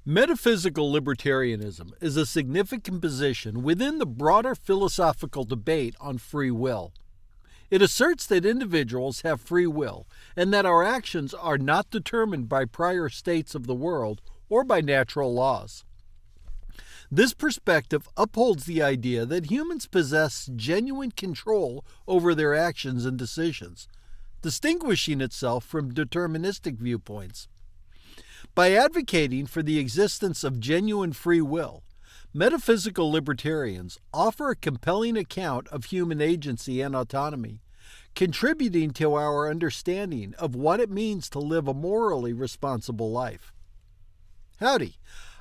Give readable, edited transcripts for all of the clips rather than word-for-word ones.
Metaphysical libertarianism is a significant position within the broader philosophical debate on free will. It asserts that individuals have free will and that our actions are not determined by prior states of the world or by natural laws. This perspective upholds the idea that humans possess genuine control over their actions and decisions, distinguishing itself from deterministic viewpoints. By advocating for the existence of genuine free will, metaphysical libertarians offer a compelling account of human agency and autonomy, contributing to our understanding of what it means to live a morally responsible life. Howdy,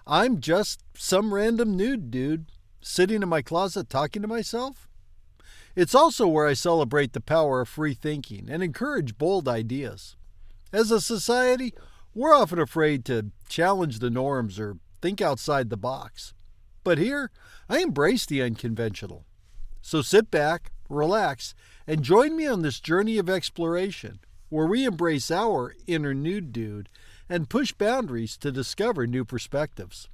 I'm just some random nude dude sitting in my closet talking to myself. It's also where I celebrate the power of free thinking and encourage bold ideas. As a society, we're often afraid to challenge the norms or think outside the box. But here, I embrace the unconventional. So sit back, relax, and join me on this journey of exploration, where we embrace our inner nude dude and push boundaries to discover new perspectives.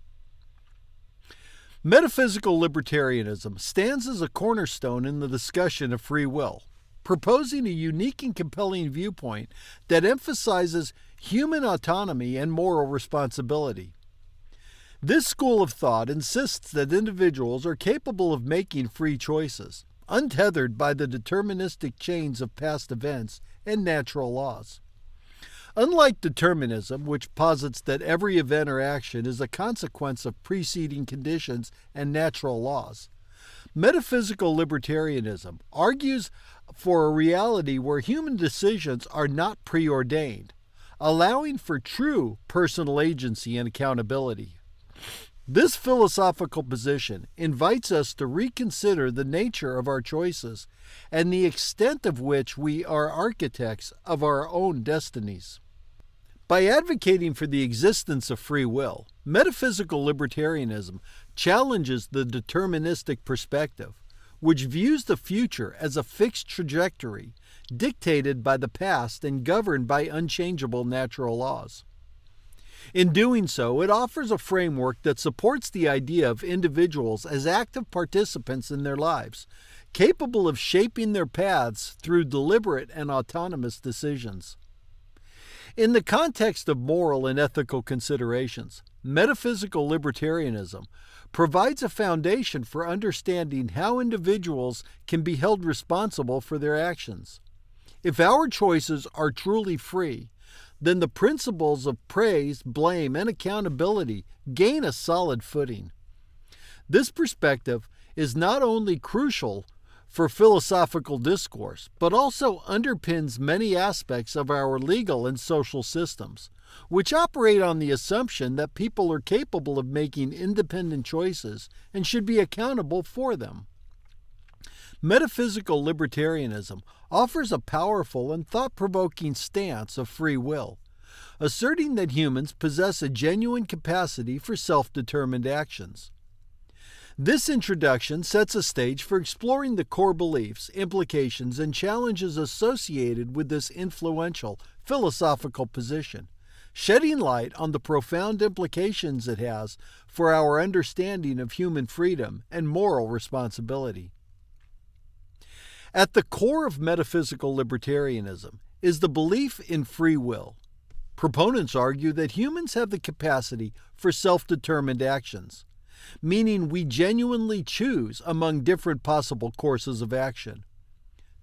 Metaphysical libertarianism stands as a cornerstone in the discussion of free will, proposing a unique and compelling viewpoint that emphasizes human autonomy and moral responsibility. This school of thought insists that individuals are capable of making free choices, untethered by the deterministic chains of past events and natural laws. Unlike determinism, which posits that every event or action is a consequence of preceding conditions and natural laws, metaphysical libertarianism argues for a reality where human decisions are not preordained, allowing for true personal agency and accountability. This philosophical position invites us to reconsider the nature of our choices and the extent of which we are architects of our own destinies. By advocating for the existence of free will, metaphysical libertarianism challenges the deterministic perspective, which views the future as a fixed trajectory dictated by the past and governed by unchangeable natural laws. In doing so, it offers a framework that supports the idea of individuals as active participants in their lives, capable of shaping their paths through deliberate and autonomous decisions. In the context of moral and ethical considerations, metaphysical libertarianism provides a foundation for understanding how individuals can be held responsible for their actions. If our choices are truly free, then the principles of praise, blame, and accountability gain a solid footing. This perspective is not only crucial for philosophical discourse, but also underpins many aspects of our legal and social systems, which operate on the assumption that people are capable of making independent choices and should be accountable for them. Metaphysical libertarianism offers a powerful and thought-provoking stance of free will, asserting that humans possess a genuine capacity for self-determined actions. This introduction sets a stage for exploring the core beliefs, implications, and challenges associated with this influential philosophical position, shedding light on the profound implications it has for our understanding of human freedom and moral responsibility. At the core of metaphysical libertarianism is the belief in free will. Proponents argue that humans have the capacity for self-determined actions, meaning we genuinely choose among different possible courses of action.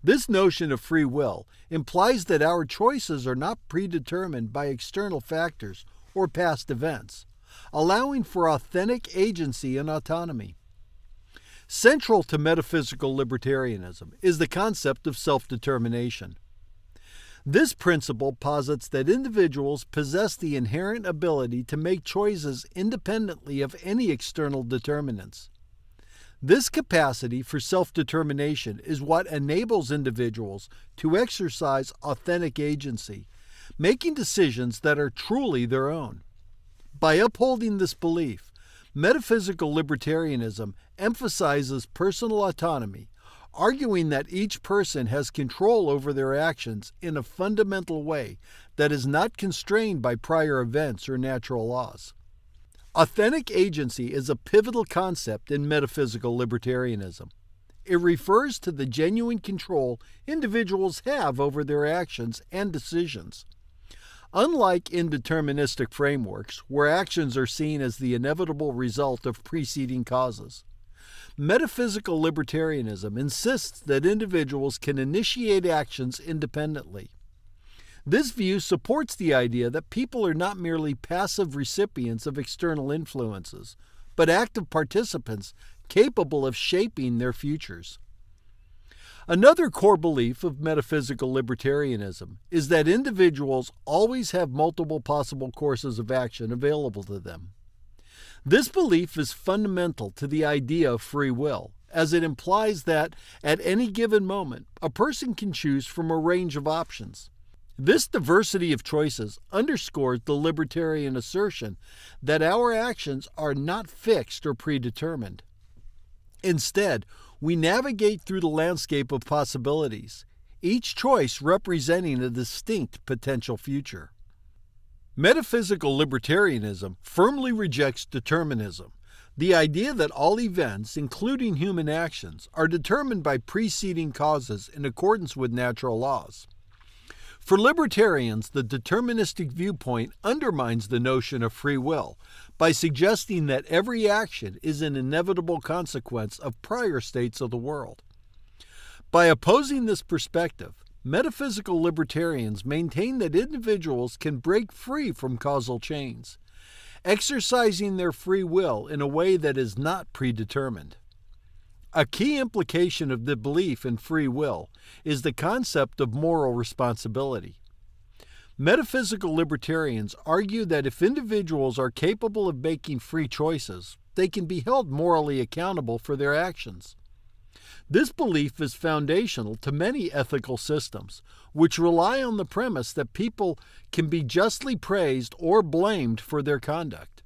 This notion of free will implies that our choices are not predetermined by external factors or past events, allowing for authentic agency and autonomy. Central to metaphysical libertarianism is the concept of self-determination. This principle posits that individuals possess the inherent ability to make choices independently of any external determinants. This capacity for self-determination is what enables individuals to exercise authentic agency, making decisions that are truly their own. By upholding this belief, metaphysical libertarianism emphasizes personal autonomy, arguing that each person has control over their actions in a fundamental way that is not constrained by prior events or natural laws. Authentic agency is a pivotal concept in metaphysical libertarianism. It refers to the genuine control individuals have over their actions and decisions. Unlike in deterministic frameworks, where actions are seen as the inevitable result of preceding causes, metaphysical libertarianism insists that individuals can initiate actions independently. This view supports the idea that people are not merely passive recipients of external influences, but active participants capable of shaping their futures. Another core belief of metaphysical libertarianism is that individuals always have multiple possible courses of action available to them. This belief is fundamental to the idea of free will, as it implies that at any given moment, a person can choose from a range of options. This diversity of choices underscores the libertarian assertion that our actions are not fixed or predetermined. Instead, we navigate through the landscape of possibilities, each choice representing a distinct potential future. Metaphysical libertarianism firmly rejects determinism, the idea that all events, including human actions, are determined by preceding causes in accordance with natural laws. For libertarians, the deterministic viewpoint undermines the notion of free will by suggesting that every action is an inevitable consequence of prior states of the world. By opposing this perspective, metaphysical libertarians maintain that individuals can break free from causal chains, exercising their free will in a way that is not predetermined. A key implication of the belief in free will is the concept of moral responsibility. Metaphysical libertarians argue that if individuals are capable of making free choices, they can be held morally accountable for their actions. This belief is foundational to many ethical systems, which rely on the premise that people can be justly praised or blamed for their conduct.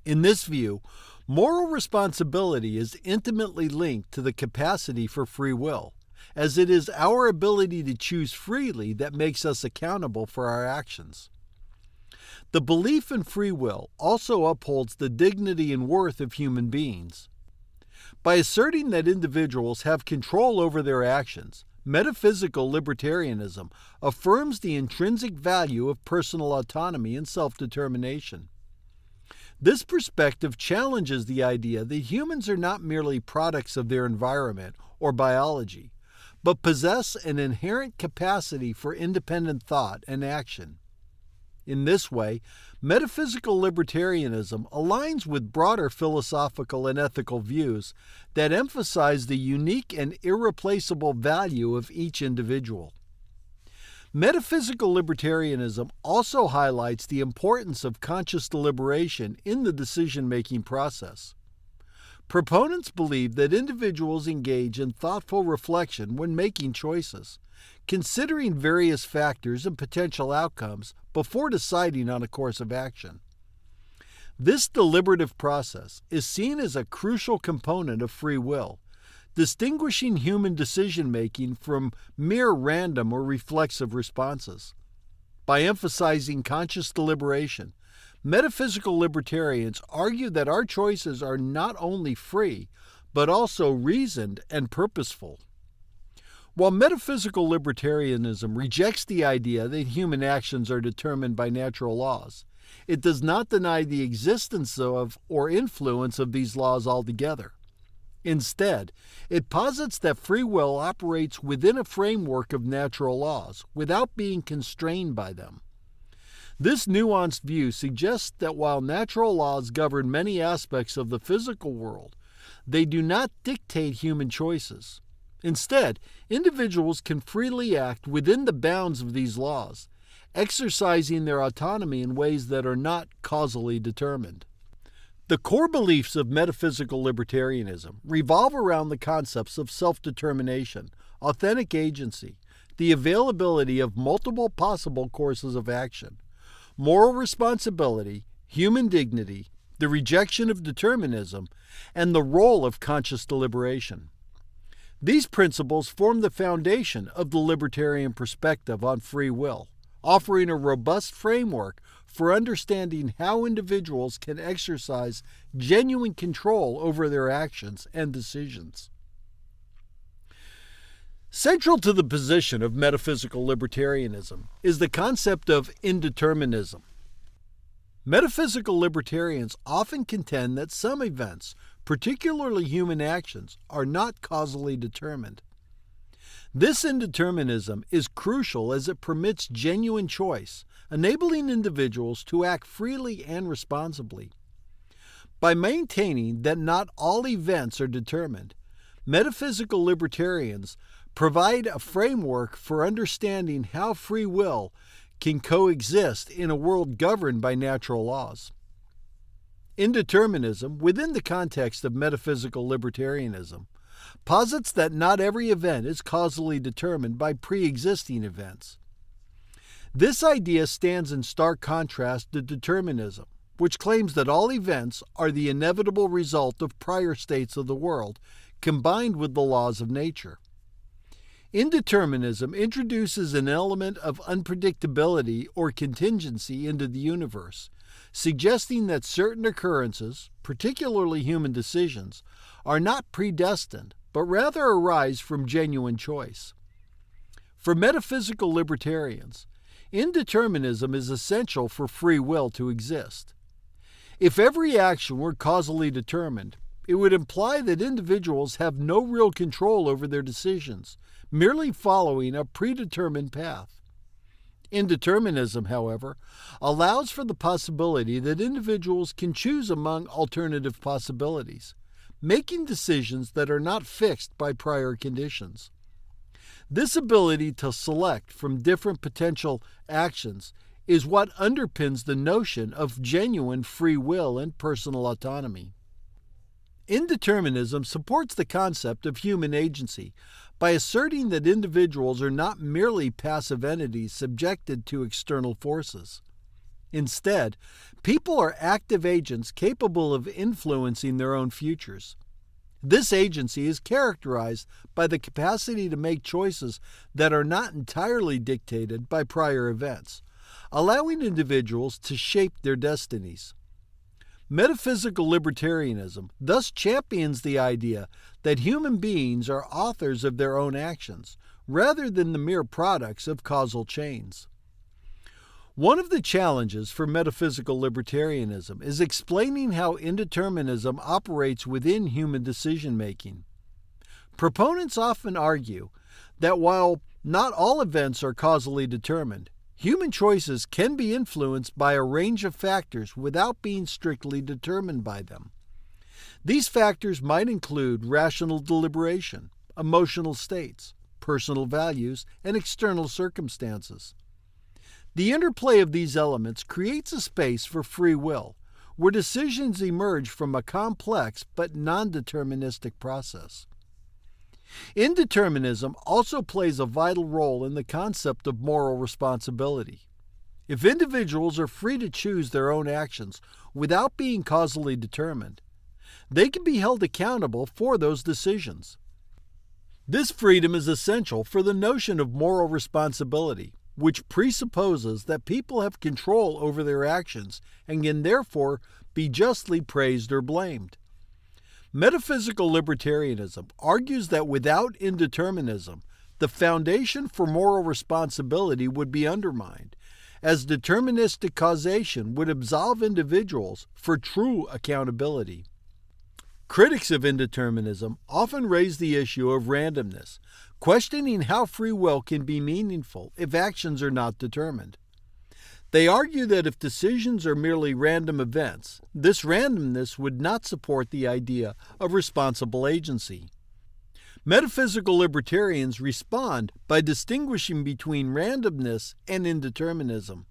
In this view, moral responsibility is intimately linked to the capacity for free will, as it is our ability to choose freely that makes us accountable for our actions. The belief in free will also upholds the dignity and worth of human beings. By asserting that individuals have control over their actions, metaphysical libertarianism affirms the intrinsic value of personal autonomy and self-determination. This perspective challenges the idea that humans are not merely products of their environment or biology, but possess an inherent capacity for independent thought and action. In this way, metaphysical libertarianism aligns with broader philosophical and ethical views that emphasize the unique and irreplaceable value of each individual. Metaphysical libertarianism also highlights the importance of conscious deliberation in the decision-making process. Proponents believe that individuals engage in thoughtful reflection when making choices, considering various factors and potential outcomes before deciding on a course of action. This deliberative process is seen as a crucial component of free will, distinguishing human decision-making from mere random or reflexive responses. By emphasizing conscious deliberation, metaphysical libertarians argue that our choices are not only free, but also reasoned and purposeful. While metaphysical libertarianism rejects the idea that human actions are determined by natural laws, it does not deny the existence of or influence of these laws altogether. Instead, it posits that free will operates within a framework of natural laws without being constrained by them. This nuanced view suggests that while natural laws govern many aspects of the physical world, they do not dictate human choices. Instead, individuals can freely act within the bounds of these laws, exercising their autonomy in ways that are not causally determined. The core beliefs of metaphysical libertarianism revolve around the concepts of self-determination, authentic agency, the availability of multiple possible courses of action, moral responsibility, human dignity, the rejection of determinism, and the role of conscious deliberation. These principles form the foundation of the libertarian perspective on free will, offering a robust framework for understanding how individuals can exercise genuine control over their actions and decisions. Central to the position of metaphysical libertarianism is the concept of indeterminism. Metaphysical libertarians often contend that some events, particularly human actions, are not causally determined. This indeterminism is crucial as it permits genuine choice, enabling individuals to act freely and responsibly. By maintaining that not all events are determined, metaphysical libertarians provide a framework for understanding how free will can coexist in a world governed by natural laws. Indeterminism, within the context of metaphysical libertarianism, posits that not every event is causally determined by pre-existing events. This idea stands in stark contrast to determinism, which claims that all events are the inevitable result of prior states of the world, combined with the laws of nature. Indeterminism introduces an element of unpredictability or contingency into the universe, suggesting that certain occurrences, particularly human decisions, are not predestined, but rather arise from genuine choice. For metaphysical libertarians, indeterminism is essential for free will to exist. If every action were causally determined, it would imply that individuals have no real control over their decisions, merely following a predetermined path. Indeterminism, however, allows for the possibility that individuals can choose among alternative possibilities, making decisions that are not fixed by prior conditions. This ability to select from different potential actions is what underpins the notion of genuine free will and personal autonomy. Indeterminism supports the concept of human agency by asserting that individuals are not merely passive entities subjected to external forces. Instead, people are active agents capable of influencing their own futures. This agency is characterized by the capacity to make choices that are not entirely dictated by prior events, allowing individuals to shape their destinies. Metaphysical libertarianism thus champions the idea that human beings are authors of their own actions, rather than the mere products of causal chains. One of the challenges for metaphysical libertarianism is explaining how indeterminism operates within human decision-making. Proponents often argue that while not all events are causally determined, human choices can be influenced by a range of factors without being strictly determined by them. These factors might include rational deliberation, emotional states, personal values, and external circumstances. The interplay of these elements creates a space for free will, where decisions emerge from a complex but non-deterministic process. Indeterminism also plays a vital role in the concept of moral responsibility. If individuals are free to choose their own actions without being causally determined, they can be held accountable for those decisions. This freedom is essential for the notion of moral responsibility, which presupposes that people have control over their actions and can therefore be justly praised or blamed. Metaphysical libertarianism argues that without indeterminism, the foundation for moral responsibility would be undermined, as deterministic causation would absolve individuals for true accountability. Critics of indeterminism often raise the issue of randomness, questioning how free will can be meaningful if actions are not determined. They argue that if decisions are merely random events, this randomness would not support the idea of responsible agency. Metaphysical libertarians respond by distinguishing between randomness and indeterminism.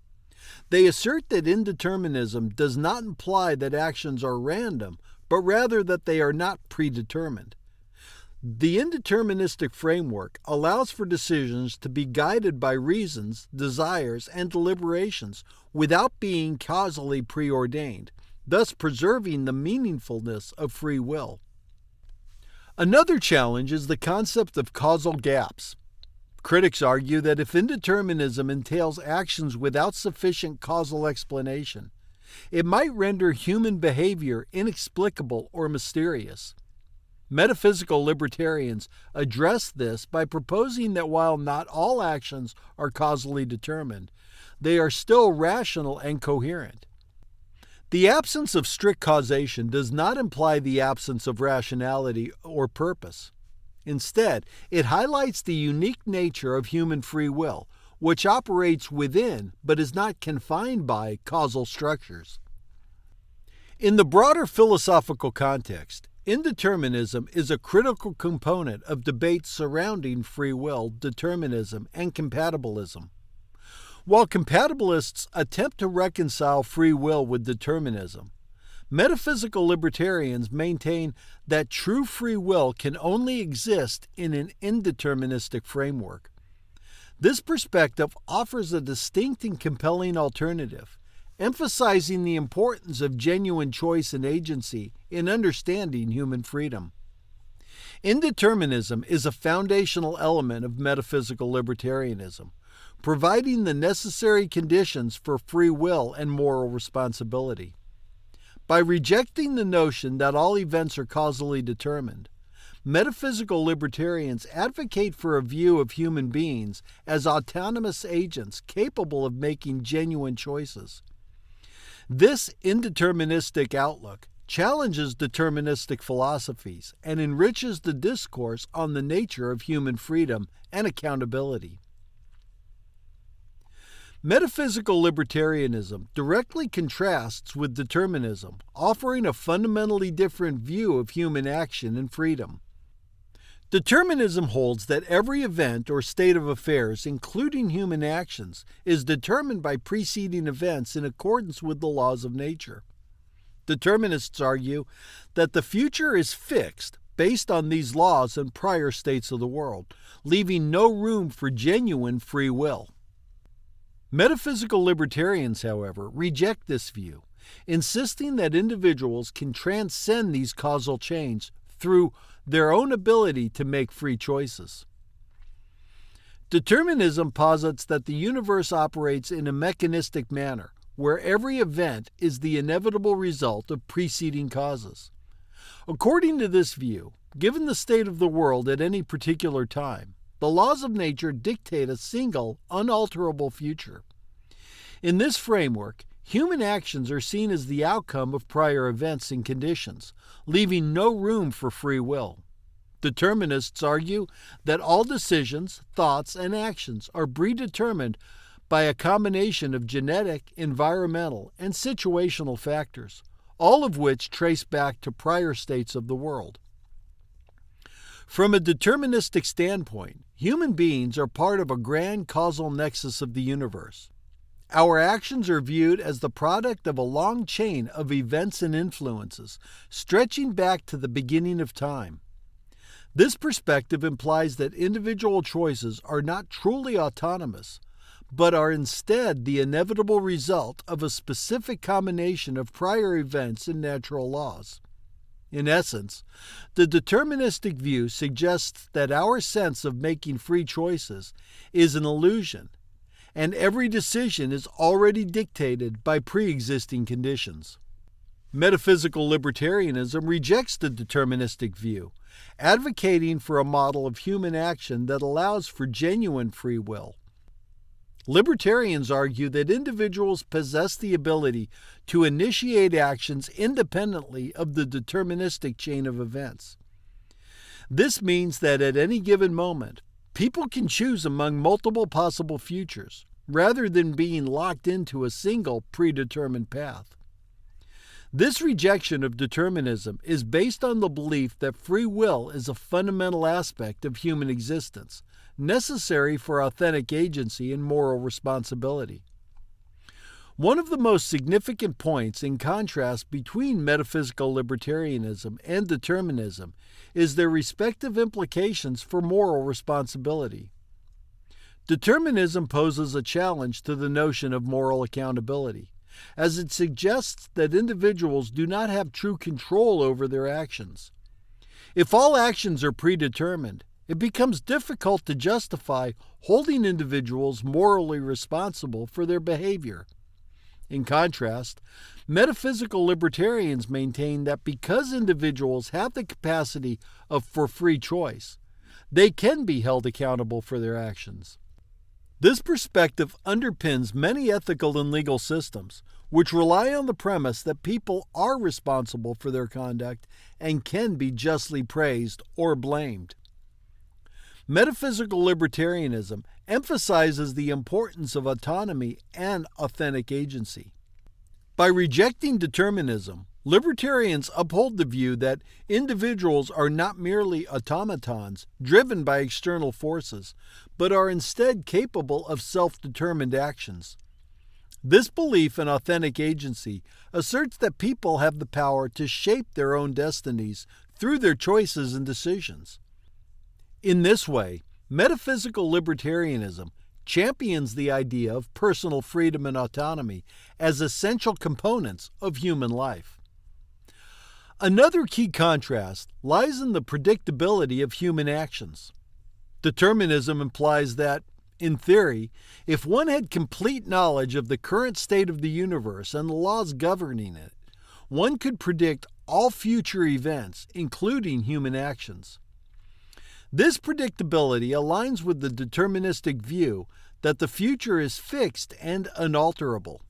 They assert that indeterminism does not imply that actions are random, but rather that they are not predetermined. The indeterministic framework allows for decisions to be guided by reasons, desires, and deliberations without being causally preordained, thus preserving the meaningfulness of free will. Another challenge is the concept of causal gaps. Critics argue that if indeterminism entails actions without sufficient causal explanation, it might render human behavior inexplicable or mysterious. Metaphysical libertarians address this by proposing that while not all actions are causally determined, they are still rational and coherent. The absence of strict causation does not imply the absence of rationality or purpose. Instead, it highlights the unique nature of human free will, which operates within but is not confined by causal structures. In the broader philosophical context, indeterminism is a critical component of debates surrounding free will, determinism, and compatibilism. While compatibilists attempt to reconcile free will with determinism, metaphysical libertarians maintain that true free will can only exist in an indeterministic framework. This perspective offers a distinct and compelling alternative, emphasizing the importance of genuine choice and agency in understanding human freedom. Indeterminism is a foundational element of metaphysical libertarianism, providing the necessary conditions for free will and moral responsibility. By rejecting the notion that all events are causally determined, metaphysical libertarians advocate for a view of human beings as autonomous agents capable of making genuine choices. This indeterministic outlook challenges deterministic philosophies and enriches the discourse on the nature of human freedom and accountability. Metaphysical libertarianism directly contrasts with determinism, offering a fundamentally different view of human action and freedom. Determinism holds that every event or state of affairs, including human actions, is determined by preceding events in accordance with the laws of nature. Determinists argue that the future is fixed based on these laws and prior states of the world, leaving no room for genuine free will. Metaphysical libertarians, however, reject this view, insisting that individuals can transcend these causal chains through their own ability to make free choices. Determinism posits that the universe operates in a mechanistic manner, where every event is the inevitable result of preceding causes. According to this view, given the state of the world at any particular time, the laws of nature dictate a single, unalterable future. In this framework, human actions are seen as the outcome of prior events and conditions, leaving no room for free will. Determinists argue that all decisions, thoughts, and actions are predetermined by a combination of genetic, environmental, and situational factors, all of which trace back to prior states of the world. From a deterministic standpoint, human beings are part of a grand causal nexus of the universe. Our actions are viewed as the product of a long chain of events and influences, stretching back to the beginning of time. This perspective implies that individual choices are not truly autonomous, but are instead the inevitable result of a specific combination of prior events and natural laws. In essence, the deterministic view suggests that our sense of making free choices is an illusion, and every decision is already dictated by pre-existing conditions. Metaphysical libertarianism rejects the deterministic view, advocating for a model of human action that allows for genuine free will. Libertarians argue that individuals possess the ability to initiate actions independently of the deterministic chain of events. This means that at any given moment, people can choose among multiple possible futures, rather than being locked into a single predetermined path. This rejection of determinism is based on the belief that free will is a fundamental aspect of human existence, necessary for authentic agency and moral responsibility. One of the most significant points in contrast between metaphysical libertarianism and determinism is their respective implications for moral responsibility. Determinism poses a challenge to the notion of moral accountability, as it suggests that individuals do not have true control over their actions. If all actions are predetermined, it becomes difficult to justify holding individuals morally responsible for their behavior. In contrast, metaphysical libertarians maintain that because individuals have the capacity for free choice, they can be held accountable for their actions. This perspective underpins many ethical and legal systems, which rely on the premise that people are responsible for their conduct and can be justly praised or blamed. Metaphysical libertarianism emphasizes the importance of autonomy and authentic agency. By rejecting determinism, libertarians uphold the view that individuals are not merely automatons driven by external forces, but are instead capable of self-determined actions. This belief in authentic agency asserts that people have the power to shape their own destinies through their choices and decisions. In this way, metaphysical libertarianism champions the idea of personal freedom and autonomy as essential components of human life. Another key contrast lies in the predictability of human actions. Determinism implies that, in theory, if one had complete knowledge of the current state of the universe and the laws governing it, one could predict all future events, including human actions. This predictability aligns with the deterministic view that the future is fixed and unalterable.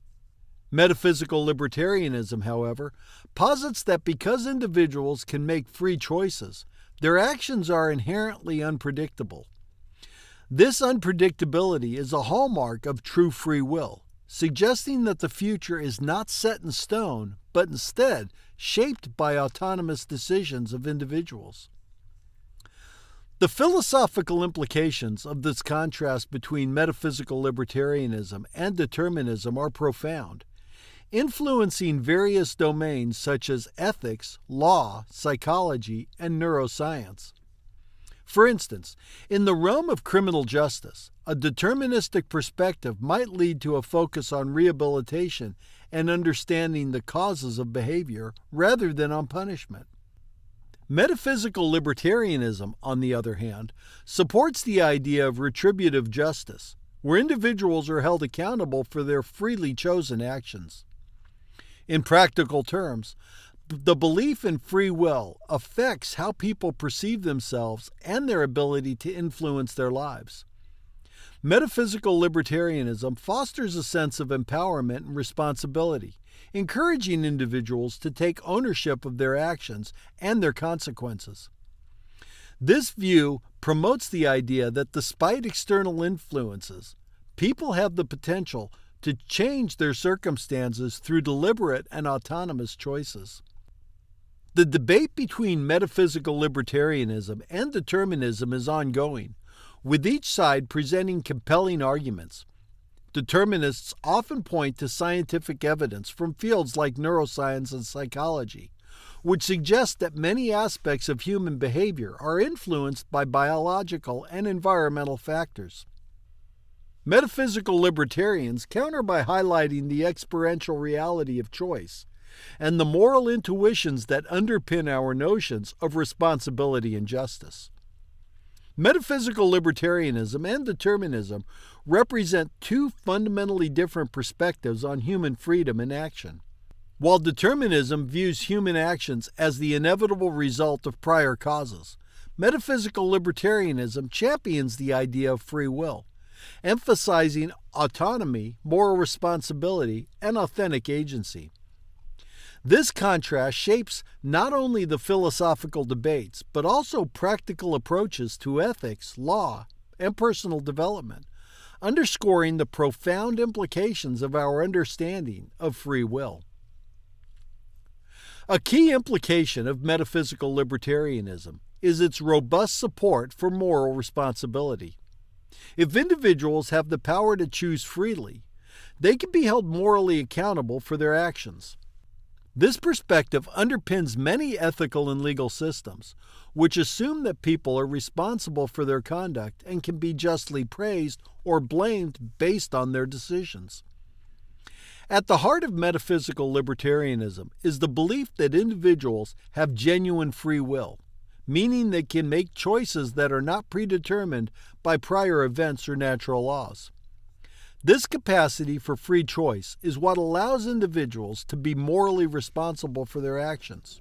Metaphysical libertarianism, however, posits that because individuals can make free choices, their actions are inherently unpredictable. This unpredictability is a hallmark of true free will, suggesting that the future is not set in stone, but instead shaped by autonomous decisions of individuals. The philosophical implications of this contrast between metaphysical libertarianism and determinism are profound, influencing various domains such as ethics, law, psychology, and neuroscience. For instance, in the realm of criminal justice, a deterministic perspective might lead to a focus on rehabilitation and understanding the causes of behavior rather than on punishment. Metaphysical libertarianism, on the other hand, supports the idea of retributive justice, where individuals are held accountable for their freely chosen actions. In practical terms, the belief in free will affects how people perceive themselves and their ability to influence their lives. Metaphysical libertarianism fosters a sense of empowerment and responsibility, encouraging individuals to take ownership of their actions and their consequences. This view promotes the idea that despite external influences, people have the potential to change their circumstances through deliberate and autonomous choices. The debate between metaphysical libertarianism and determinism is ongoing, with each side presenting compelling arguments. Determinists often point to scientific evidence from fields like neuroscience and psychology, which suggest that many aspects of human behavior are influenced by biological and environmental factors. Metaphysical libertarians counter by highlighting the experiential reality of choice and the moral intuitions that underpin our notions of responsibility and justice. Metaphysical libertarianism and determinism represent two fundamentally different perspectives on human freedom and action. While determinism views human actions as the inevitable result of prior causes, metaphysical libertarianism champions the idea of free will, emphasizing autonomy, moral responsibility, and authentic agency. This contrast shapes not only the philosophical debates, but also practical approaches to ethics, law, and personal development, underscoring the profound implications of our understanding of free will. A key implication of metaphysical libertarianism is its robust support for moral responsibility. If individuals have the power to choose freely, they can be held morally accountable for their actions. This perspective underpins many ethical and legal systems, which assume that people are responsible for their conduct and can be justly praised or blamed based on their decisions. At the heart of metaphysical libertarianism is the belief that individuals have genuine free will, meaning they can make choices that are not predetermined by prior events or natural laws. This capacity for free choice is what allows individuals to be morally responsible for their actions.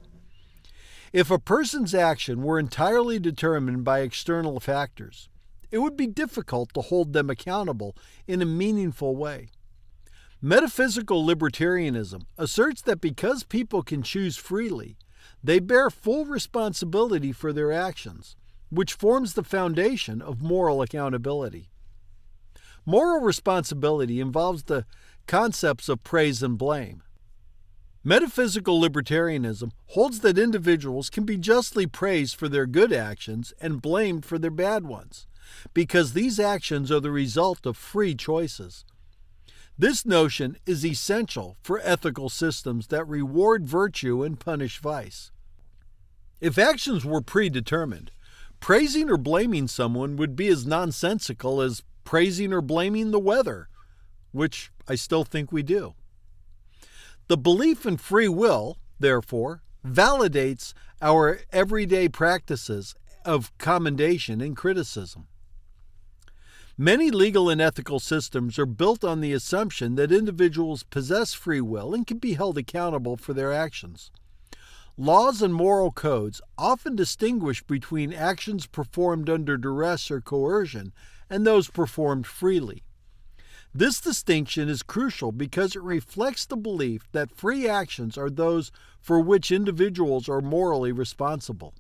If a person's action were entirely determined by external factors, it would be difficult to hold them accountable in a meaningful way. Metaphysical Libertarianism asserts that because people can choose freely, they bear full responsibility for their actions, which forms the foundation of moral accountability. Moral responsibility involves the concepts of praise and blame. Metaphysical Libertarianism holds that individuals can be justly praised for their good actions and blamed for their bad ones, because these actions are the result of free choices. This notion is essential for ethical systems that reward virtue and punish vice. If actions were predetermined, praising or blaming someone would be as nonsensical as praising or blaming the weather, which I still think we do. The belief in free will, therefore, validates our everyday practices of commendation and criticism. Many legal and ethical systems are built on the assumption that individuals possess free will and can be held accountable for their actions. Laws and moral codes often distinguish between actions performed under duress or coercion and those performed freely. This distinction is crucial because it reflects the belief that free actions are those for which individuals are morally responsible.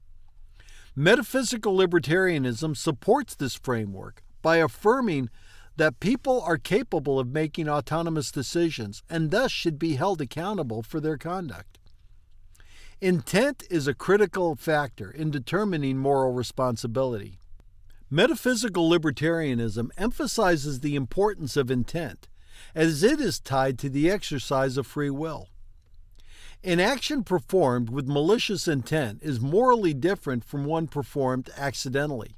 Metaphysical Libertarianism supports this framework by affirming that people are capable of making autonomous decisions and thus should be held accountable for their conduct. Intent is a critical factor in determining moral responsibility. Metaphysical Libertarianism emphasizes the importance of intent, as it is tied to the exercise of free will. An action performed with malicious intent is morally different from one performed accidentally.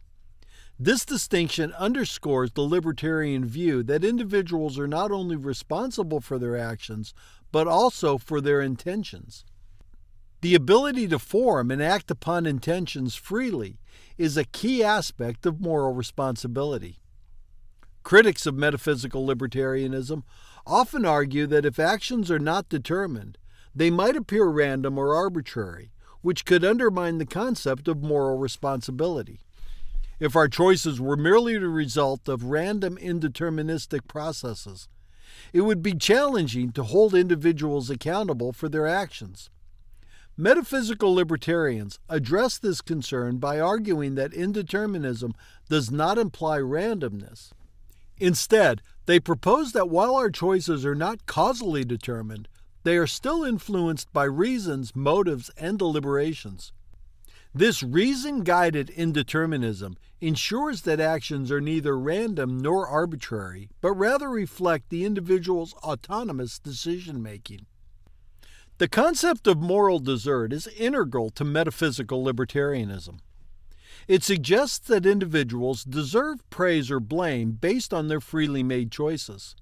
This distinction underscores the libertarian view that individuals are not only responsible for their actions, but also for their intentions. The ability to form and act upon intentions freely is a key aspect of moral responsibility. Critics of metaphysical libertarianism often argue that if actions are not determined, they might appear random or arbitrary, which could undermine the concept of moral responsibility. If our choices were merely the result of random indeterministic processes, it would be challenging to hold individuals accountable for their actions. Metaphysical libertarians address this concern by arguing that indeterminism does not imply randomness. Instead, they propose that while our choices are not causally determined, they are still influenced by reasons, motives, and deliberations. This reason-guided indeterminism ensures that actions are neither random nor arbitrary, but rather reflect the individual's autonomous decision-making. The concept of moral desert is integral to metaphysical libertarianism. It suggests that individuals deserve praise or blame based on their freely made choices.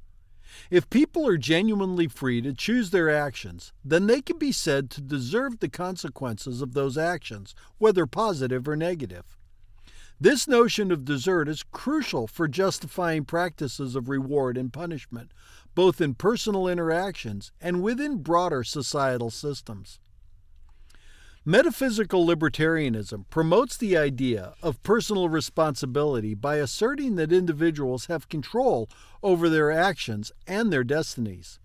If people are genuinely free to choose their actions, then they can be said to deserve the consequences of those actions, whether positive or negative. This notion of desert is crucial for justifying practices of reward and punishment, both in personal interactions and within broader societal systems. Metaphysical libertarianism promotes the idea of personal responsibility by asserting that individuals have control over their actions and their destinies.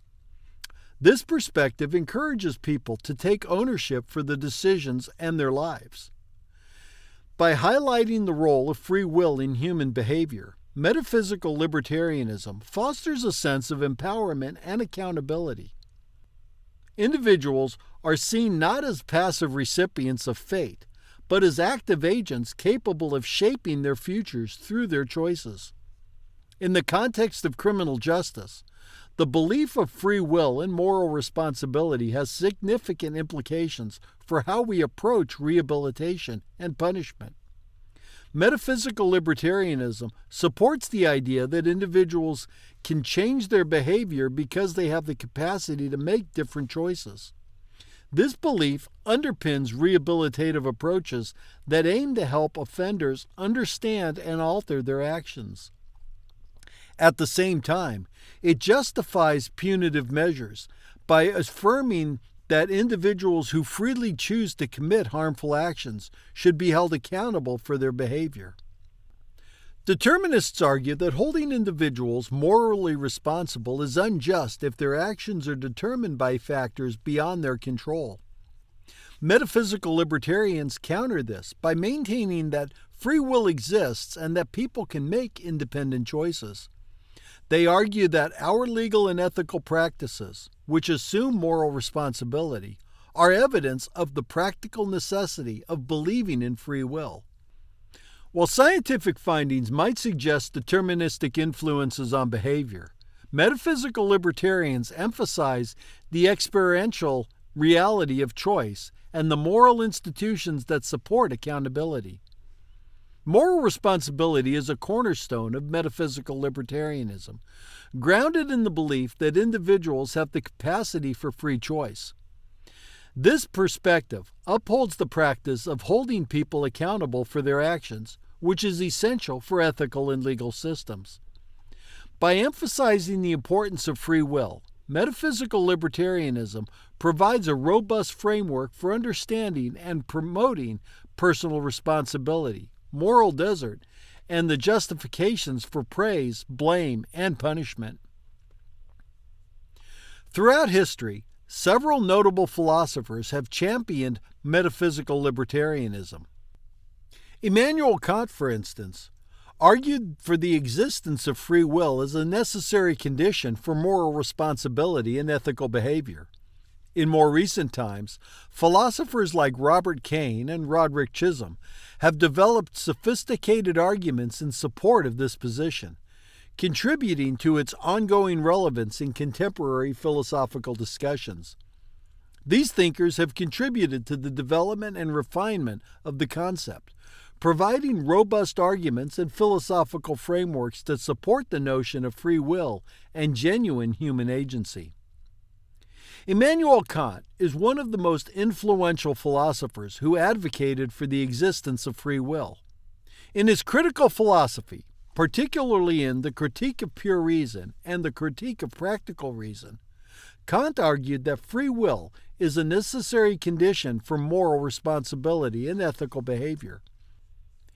This perspective encourages people to take ownership for the decisions and their lives. By highlighting the role of free will in human behavior, metaphysical libertarianism fosters a sense of empowerment and accountability. Individuals are seen not as passive recipients of fate, but as active agents capable of shaping their futures through their choices. In the context of criminal justice, the belief of free will and moral responsibility has significant implications for how we approach rehabilitation and punishment. Metaphysical libertarianism supports the idea that individuals can change their behavior because they have the capacity to make different choices. This belief underpins rehabilitative approaches that aim to help offenders understand and alter their actions. At the same time, it justifies punitive measures by affirming that individuals who freely choose to commit harmful actions should be held accountable for their behavior. Determinists argue that holding individuals morally responsible is unjust if their actions are determined by factors beyond their control. Metaphysical libertarians counter this by maintaining that free will exists and that people can make independent choices. They argue that our legal and ethical practices, which assume moral responsibility, are evidence of the practical necessity of believing in free will. While scientific findings might suggest deterministic influences on behavior, metaphysical libertarians emphasize the experiential reality of choice and the moral institutions that support accountability. Moral responsibility is a cornerstone of metaphysical libertarianism, grounded in the belief that individuals have the capacity for free choice. This perspective upholds the practice of holding people accountable for their actions, which is essential for ethical and legal systems. By emphasizing the importance of free will, metaphysical libertarianism provides a robust framework for understanding and promoting personal responsibility, moral desert, and the justifications for praise, blame, and punishment. Throughout history, several notable philosophers have championed metaphysical libertarianism. Immanuel Kant, for instance, argued for the existence of free will as a necessary condition for moral responsibility and ethical behavior. In more recent times, philosophers like Kane and Roderick Chisholm have developed sophisticated arguments in support of this position, contributing to its ongoing relevance in contemporary philosophical discussions. These thinkers have contributed to the development and refinement of the concept, providing robust arguments and philosophical frameworks that support the notion of free will and genuine human agency. Immanuel Kant is one of the most influential philosophers who advocated for the existence of free will. In his critical philosophy, particularly in The Critique of Pure Reason and The Critique of Practical Reason, Kant argued that free will is a necessary condition for moral responsibility and ethical behavior.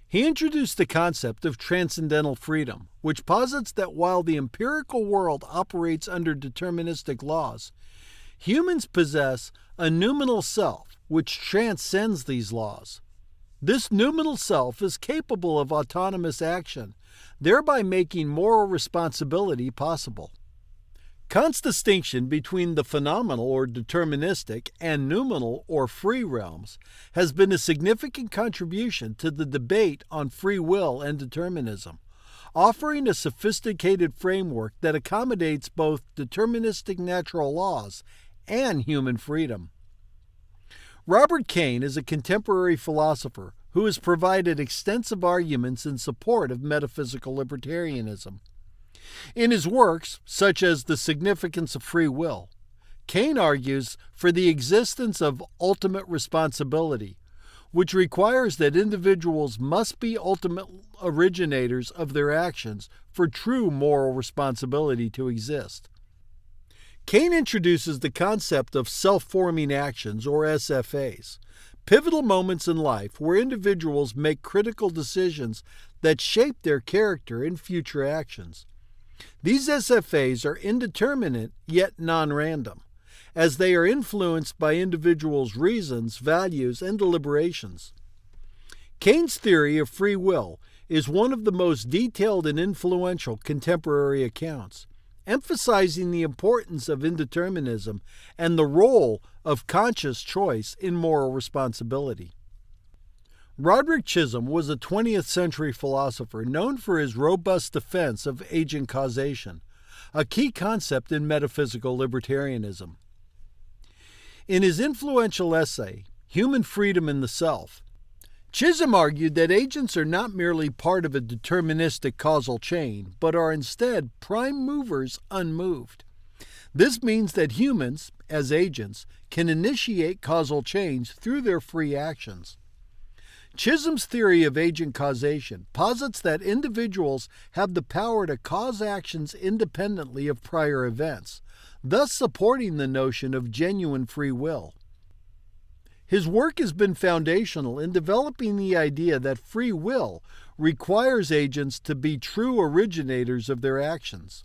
He introduced the concept of transcendental freedom, which posits that while the empirical world operates under deterministic laws, humans possess a noumenal self which transcends these laws. This noumenal self is capable of autonomous action, thereby making moral responsibility possible. Kant's distinction between the phenomenal or deterministic and noumenal or free realms has been a significant contribution to the debate on free will and determinism, offering a sophisticated framework that accommodates both deterministic natural laws and human freedom. Robert Kane is a contemporary philosopher who has provided extensive arguments in support of metaphysical libertarianism. In his works, such as The Significance of Free Will, Kane argues for the existence of ultimate responsibility, which requires that individuals must be ultimate originators of their actions for true moral responsibility to exist. Kane introduces the concept of self-forming actions, or SFAs, pivotal moments in life where individuals make critical decisions that shape their character and future actions. These SFAs are indeterminate yet non-random, as they are influenced by individuals' reasons, values, and deliberations. Kane's theory of free will is one of the most detailed and influential contemporary accounts, emphasizing the importance of indeterminism and the role of conscious choice in moral responsibility. Roderick Chisholm was a 20th century philosopher known for his robust defense of agent causation, a key concept in metaphysical libertarianism. In his influential essay, Human Freedom in the Self, Chisholm argued that agents are not merely part of a deterministic causal chain, but are instead prime movers unmoved. This means that humans, as agents, can initiate causal change through their free actions. Chisholm's theory of agent causation posits that individuals have the power to cause actions independently of prior events, thus supporting the notion of genuine free will. His work has been foundational in developing the idea that free will requires agents to be true originators of their actions.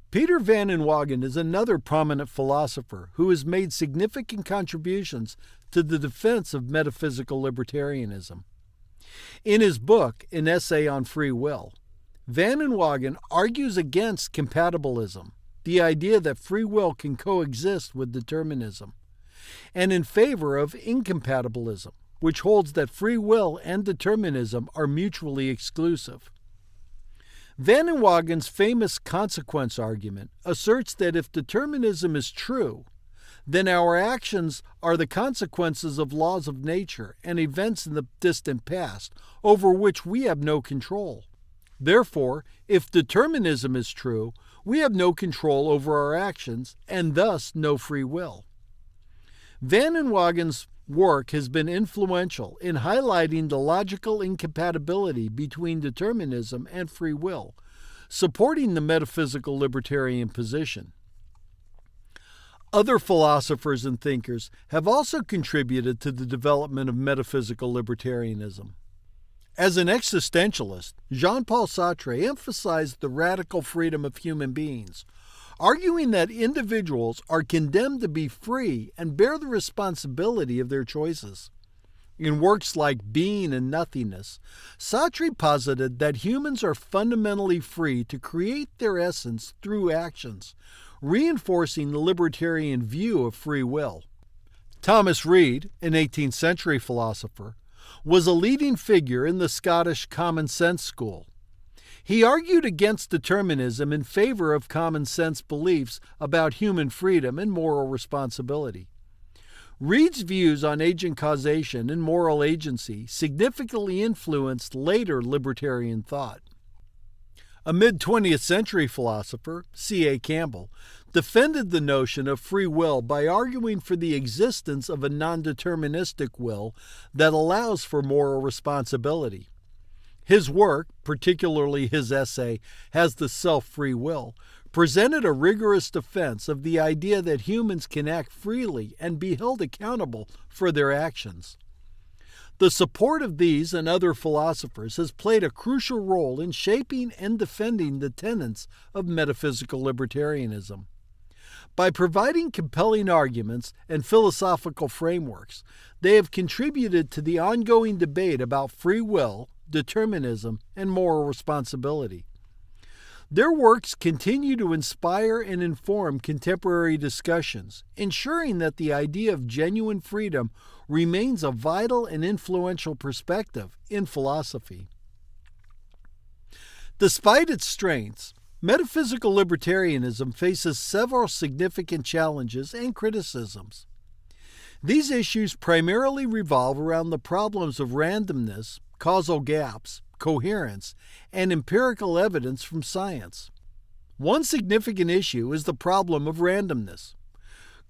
Peter van Inwagen is another prominent philosopher who has made significant contributions to the defense of metaphysical libertarianism. In his book, An Essay on Free Will, van Inwagen argues against compatibilism, the idea that free will can coexist with determinism, and in favor of incompatibilism, which holds that free will and determinism are mutually exclusive. Van Inwagen's famous consequence argument asserts that if determinism is true, then our actions are the consequences of laws of nature and events in the distant past over which we have no control. Therefore, if determinism is true, we have no control over our actions and thus no free will. Van Inwagen's work has been influential in highlighting the logical incompatibility between determinism and free will, supporting the metaphysical libertarian position. Other philosophers and thinkers have also contributed to the development of metaphysical libertarianism. As an existentialist, Jean-Paul Sartre emphasized the radical freedom of human beings, arguing that individuals are condemned to be free and bear the responsibility of their choices. In works like Being and Nothingness, Sartre posited that humans are fundamentally free to create their essence through actions, reinforcing the libertarian view of free will. Thomas Reid, an 18th century philosopher, was a leading figure in the Scottish common sense school. He argued against determinism in favor of common sense beliefs about human freedom and moral responsibility. Reid's views on agent causation and moral agency significantly influenced later libertarian thought. A mid-20th century philosopher, C.A. Campbell, defended the notion of free will by arguing for the existence of a non-deterministic will that allows for moral responsibility. His work, particularly his essay, Has the Self Free Will?, presented a rigorous defense of the idea that humans can act freely and be held accountable for their actions. The support of these and other philosophers has played a crucial role in shaping and defending the tenets of metaphysical libertarianism. By providing compelling arguments and philosophical frameworks, they have contributed to the ongoing debate about free will, determinism, and moral responsibility. Their works continue to inspire and inform contemporary discussions, ensuring that the idea of genuine freedom remains a vital and influential perspective in philosophy. Despite its strengths, metaphysical libertarianism faces several significant challenges and criticisms. These issues primarily revolve around the problems of randomness, causal gaps, coherence, and empirical evidence from science. One significant issue is the problem of randomness.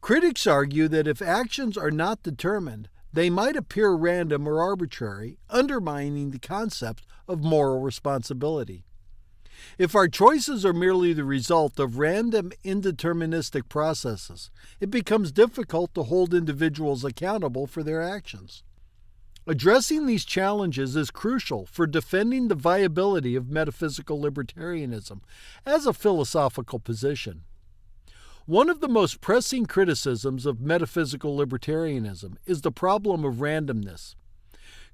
Critics argue that if actions are not determined, they might appear random or arbitrary, undermining the concept of moral responsibility. If our choices are merely the result of random, indeterministic processes, it becomes difficult to hold individuals accountable for their actions. Addressing these challenges is crucial for defending the viability of metaphysical libertarianism as a philosophical position. One of the most pressing criticisms of metaphysical libertarianism is the problem of randomness.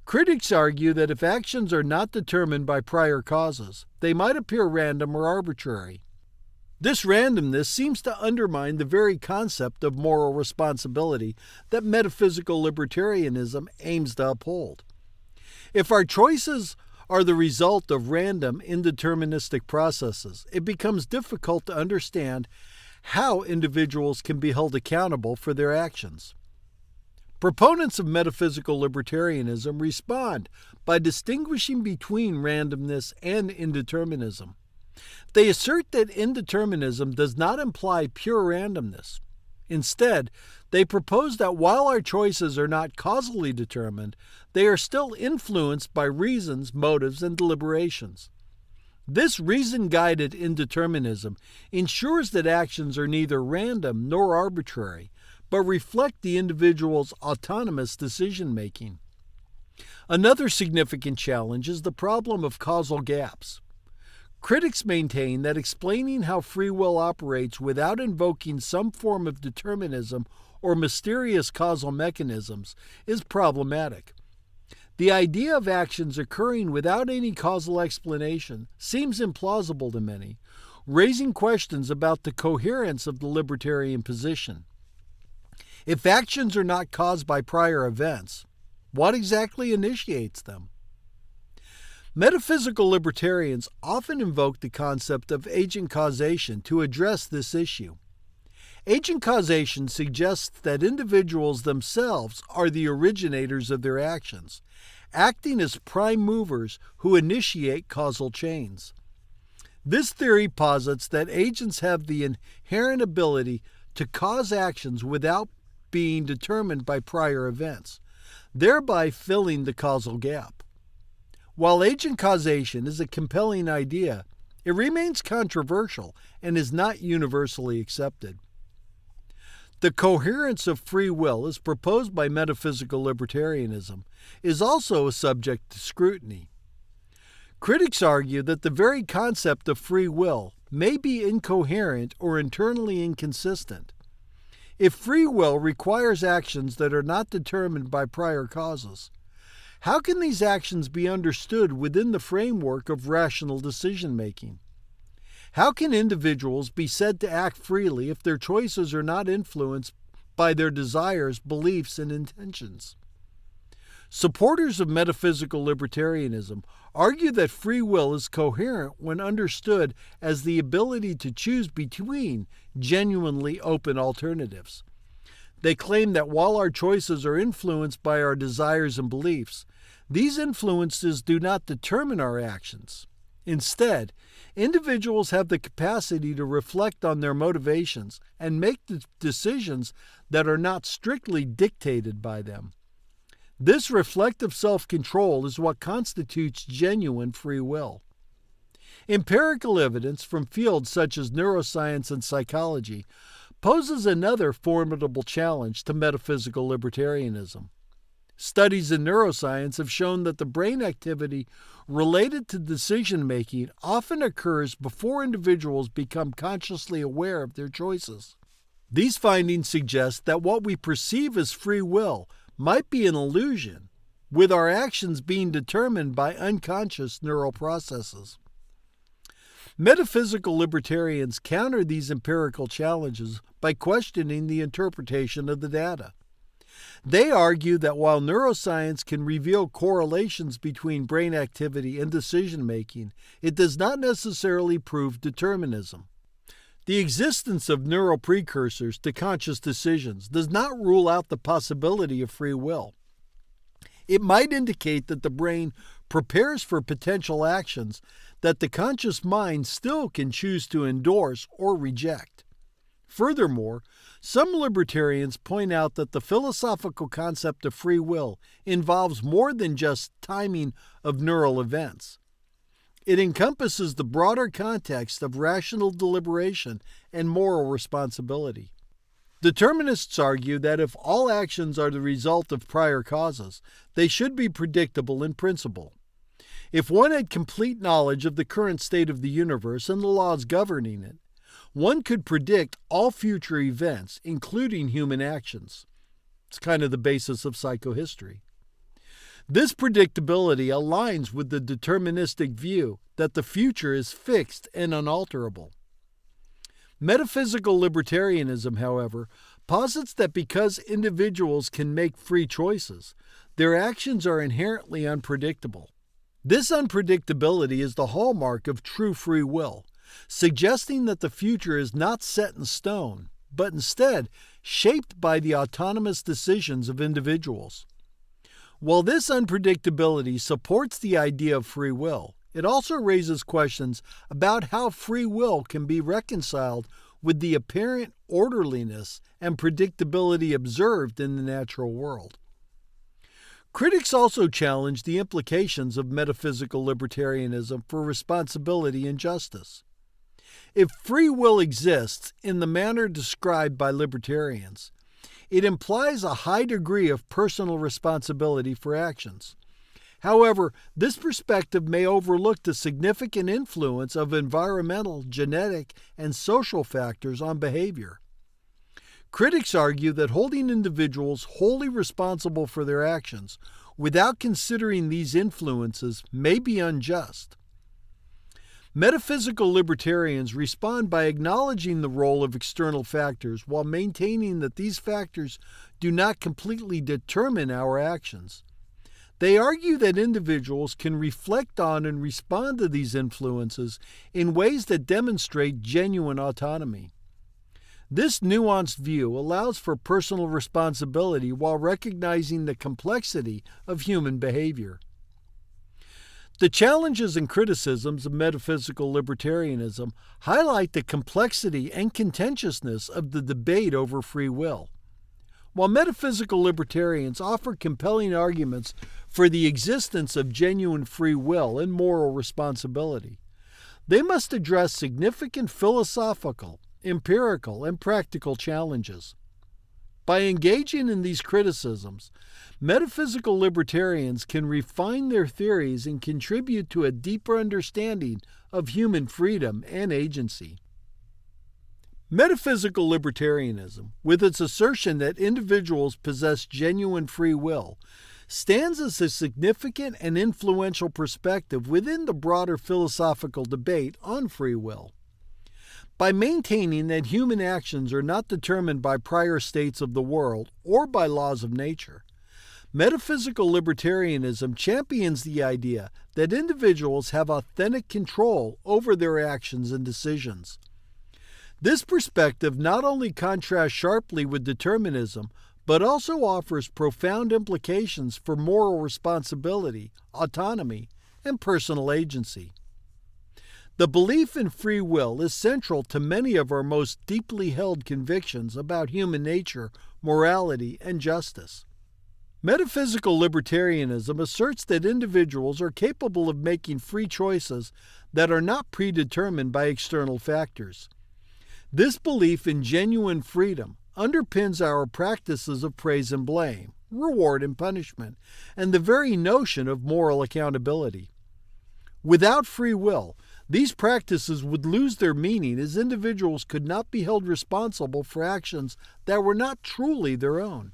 Critics argue that if actions are not determined by prior causes, they might appear random or arbitrary. This randomness seems to undermine the very concept of moral responsibility that metaphysical libertarianism aims to uphold. If our choices are the result of random, indeterministic processes, it becomes difficult to understand how individuals can be held accountable for their actions. Proponents of metaphysical libertarianism respond by distinguishing between randomness and indeterminism. They assert that indeterminism does not imply pure randomness. Instead, they propose that while our choices are not causally determined, they are still influenced by reasons, motives, and deliberations. This reason-guided indeterminism ensures that actions are neither random nor arbitrary, but reflect the individual's autonomous decision-making. Another significant challenge is the problem of causal gaps. Critics maintain that explaining how free will operates without invoking some form of determinism or mysterious causal mechanisms is problematic. The idea of actions occurring without any causal explanation seems implausible to many, raising questions about the coherence of the libertarian position. If actions are not caused by prior events, what exactly initiates them? Metaphysical libertarians often invoke the concept of agent causation to address this issue. Agent causation suggests that individuals themselves are the originators of their actions, acting as prime movers who initiate causal chains. This theory posits that agents have the inherent ability to cause actions without being determined by prior events, thereby filling the causal gap. While agent causation is a compelling idea, it remains controversial and is not universally accepted. The coherence of free will, as proposed by metaphysical libertarianism, is also a subject to scrutiny. Critics argue that the very concept of free will may be incoherent or internally inconsistent. If free will requires actions that are not determined by prior causes, how can these actions be understood within the framework of rational decision-making? How can individuals be said to act freely if their choices are not influenced by their desires, beliefs, and intentions? Supporters of metaphysical libertarianism argue that free will is coherent when understood as the ability to choose between genuinely open alternatives. They claim that while our choices are influenced by our desires and beliefs, these influences do not determine our actions. Instead, individuals have the capacity to reflect on their motivations and make decisions that are not strictly dictated by them. This reflective self-control is what constitutes genuine free will. Empirical evidence from fields such as neuroscience and psychology poses another formidable challenge to metaphysical libertarianism. Studies in neuroscience have shown that the brain activity related to decision-making often occurs before individuals become consciously aware of their choices. These findings suggest that what we perceive as free will might be an illusion, with our actions being determined by unconscious neural processes. Metaphysical libertarians counter these empirical challenges by questioning the interpretation of the data. They argue that while neuroscience can reveal correlations between brain activity and decision-making, it does not necessarily prove determinism. The existence of neural precursors to conscious decisions does not rule out the possibility of free will. It might indicate that the brain prepares for potential actions that the conscious mind still can choose to endorse or reject. Furthermore, some libertarians point out that the philosophical concept of free will involves more than just timing of neural events. It encompasses the broader context of rational deliberation and moral responsibility. Determinists argue that if all actions are the result of prior causes, they should be predictable in principle. If one had complete knowledge of the current state of the universe and the laws governing it, one could predict all future events, including human actions. It's kind of the basis of psychohistory. This predictability aligns with the deterministic view that the future is fixed and unalterable. Metaphysical libertarianism, however, posits that because individuals can make free choices, their actions are inherently unpredictable. This unpredictability is the hallmark of true free will, suggesting that the future is not set in stone, but instead shaped by the autonomous decisions of individuals. While this unpredictability supports the idea of free will, It also raises questions about how free will can be reconciled with the apparent orderliness and predictability observed in the natural world. Critics also challenge the implications of metaphysical libertarianism for responsibility and justice. If free will exists in the manner described by libertarians, it implies a high degree of personal responsibility for actions. However, this perspective may overlook the significant influence of environmental, genetic, and social factors on behavior. Critics argue that holding individuals wholly responsible for their actions without considering these influences may be unjust. Metaphysical libertarians respond by acknowledging the role of external factors while maintaining that these factors do not completely determine our actions. They argue that individuals can reflect on and respond to these influences in ways that demonstrate genuine autonomy. This nuanced view allows for personal responsibility while recognizing the complexity of human behavior. The challenges and criticisms of metaphysical libertarianism highlight the complexity and contentiousness of the debate over free will. While metaphysical libertarians offer compelling arguments for the existence of genuine free will and moral responsibility, they must address significant philosophical, empirical, and practical challenges. By engaging in these criticisms, metaphysical libertarians can refine their theories and contribute to a deeper understanding of human freedom and agency. Metaphysical libertarianism, with its assertion that individuals possess genuine free will, stands as a significant and influential perspective within the broader philosophical debate on free will. By maintaining that human actions are not determined by prior states of the world or by laws of nature, metaphysical libertarianism champions the idea that individuals have authentic control over their actions and decisions. This perspective not only contrasts sharply with determinism, but also offers profound implications for moral responsibility, autonomy, and personal agency. The belief in free will is central to many of our most deeply held convictions about human nature, morality, and justice. Metaphysical libertarianism asserts that individuals are capable of making free choices that are not predetermined by external factors. This belief in genuine freedom underpins our practices of praise and blame, reward and punishment, and the very notion of moral accountability. Without free will, these practices would lose their meaning as individuals could not be held responsible for actions that were not truly their own.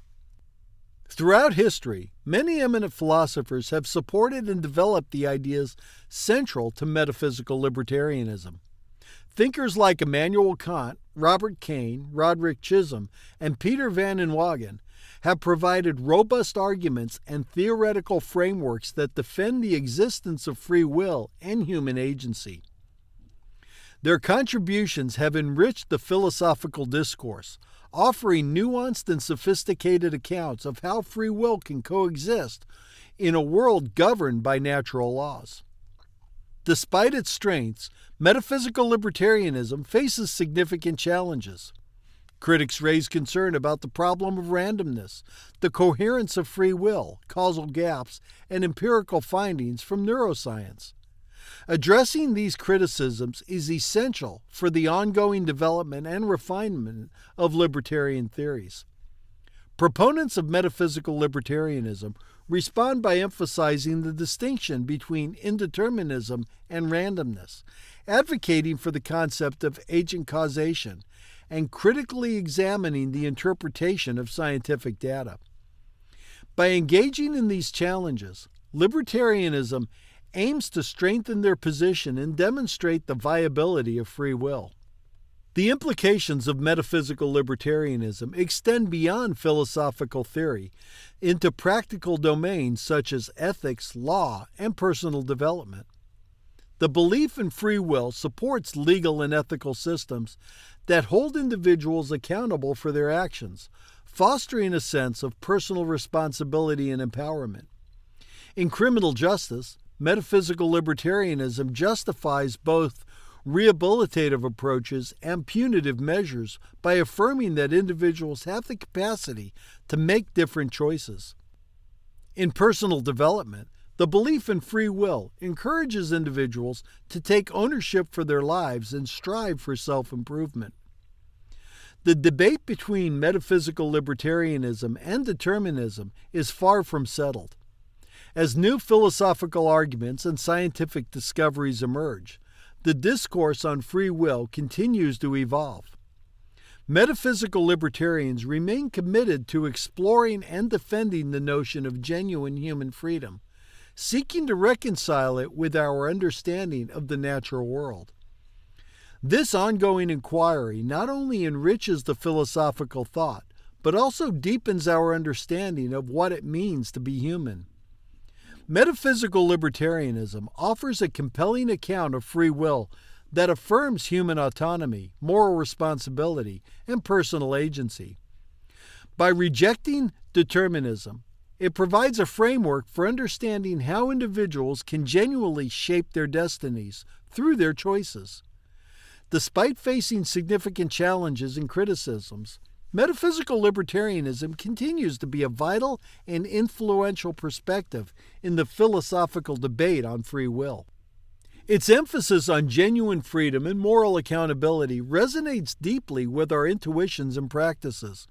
Throughout history, many eminent philosophers have supported and developed the ideas central to metaphysical libertarianism. Thinkers like Immanuel Kant, Robert Kane, Roderick Chisholm, and Peter van Inwagen have provided robust arguments and theoretical frameworks that defend the existence of free will and human agency. Their contributions have enriched the philosophical discourse, offering nuanced and sophisticated accounts of how free will can coexist in a world governed by natural laws. Despite its strengths, metaphysical libertarianism faces significant challenges. Critics raise concern about the problem of randomness, the coherence of free will, causal gaps, and empirical findings from neuroscience. Addressing these criticisms is essential for the ongoing development and refinement of libertarian theories. Proponents of metaphysical libertarianism respond by emphasizing the distinction between indeterminism and randomness, advocating for the concept of agent causation, and critically examining the interpretation of scientific data. By engaging in these challenges, libertarianism aims to strengthen their position and demonstrate the viability of free will. The implications of metaphysical libertarianism extend beyond philosophical theory into practical domains such as ethics, law, and personal development. The belief in free will supports legal and ethical systems that hold individuals accountable for their actions, fostering a sense of personal responsibility and empowerment. In criminal justice, metaphysical libertarianism justifies both rehabilitative approaches and punitive measures by affirming that individuals have the capacity to make different choices. In personal development, the belief in free will encourages individuals to take ownership for their lives and strive for self-improvement. The debate between metaphysical libertarianism and determinism is far from settled. As new philosophical arguments and scientific discoveries emerge, the discourse on free will continues to evolve. Metaphysical libertarians remain committed to exploring and defending the notion of genuine human freedom, seeking to reconcile it with our understanding of the natural world. This ongoing inquiry not only enriches the philosophical thought, but also deepens our understanding of what it means to be human. Metaphysical libertarianism offers a compelling account of free will that affirms human autonomy, moral responsibility, and personal agency. By rejecting determinism, it provides a framework for understanding how individuals can genuinely shape their destinies through their choices. Despite facing significant challenges and criticisms, metaphysical libertarianism continues to be a vital and influential perspective in the philosophical debate on free will. Its emphasis on genuine freedom and moral accountability resonates deeply with our intuitions and practices,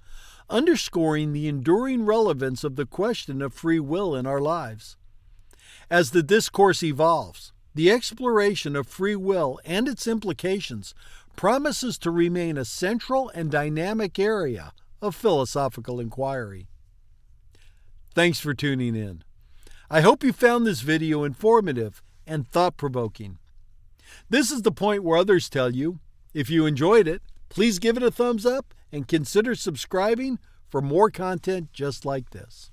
underscoring the enduring relevance of the question of free will in our lives. As the discourse evolves, the exploration of free will and its implications promises to remain a central and dynamic area of philosophical inquiry. Thanks for tuning in. I hope you found this video informative and thought-provoking. This is the point where others tell you, if you enjoyed it, please give it a thumbs up and consider subscribing for more content just like this.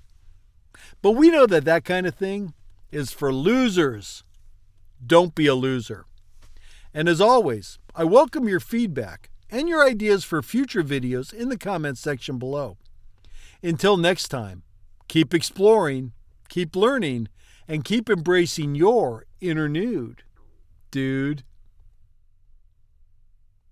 But we know that that kind of thing is for losers. Don't be a loser. And as always, I welcome your feedback and your ideas for future videos in the comments section below. Until next time, keep exploring, keep learning, and keep embracing your inner nude, dude.